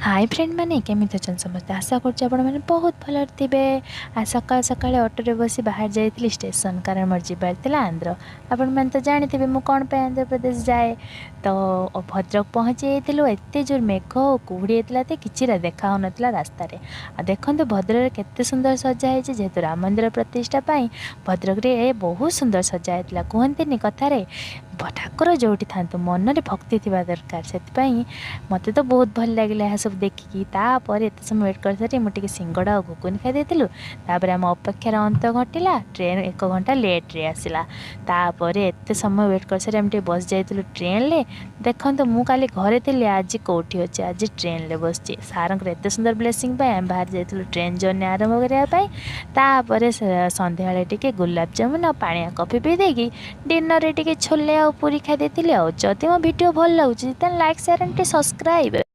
Hi friend मैंने केमिति अछन समस्ते आशा करछि आपण माने बहुत भल थे। आ सकाळ सकाळ ऑटो बसी बाहर जाइली स्टेशन कारण मोर जीवार थिला आंध्र। आपण मैंने तो जानी मु कौन पे आंध्र प्रदेश जाए तो भद्रक पहुँची जाइलु। एत जोर मेघ और कुहुड़ी होता तो किसी देखा हो नाला रास्तार। देखो भद्रक केते सुंदर सजा है जेहेतु राम मंदिर प्रतिष्ठा भद्रक रे बहुत सुंदर सजा होता। कहते कथार ठाकुर जोटी था मन भक्ति थी दरकार से मत तो बहुत भल लगे यह सब देखिकी। तापर एत समय वेट कर सारी मुझे सिंगड़ा और घुगुनी खाई तापर आम अपेक्षार अंत घटिला। ट्रेन 1 घंटा लेट रे आसला। तापर एत समय वेट कर सारी आम बस जाइलु ट्रेन ले। देखो मु काली घरे थी आज कौटी अच्छे आज ट्रेन ले बस सार एत सुंदर ब्लेसिंग आम बाहर जाइलु ट्रेन जर्नी आरंभ करने। संध्या टे गुलाब जामुन और पानिया कॉफी पी देगी डिनर टे छोले और पूरी खाई जदि मो वीडियो भल लगे लाइक शेयर एंड सब्सक्राइब।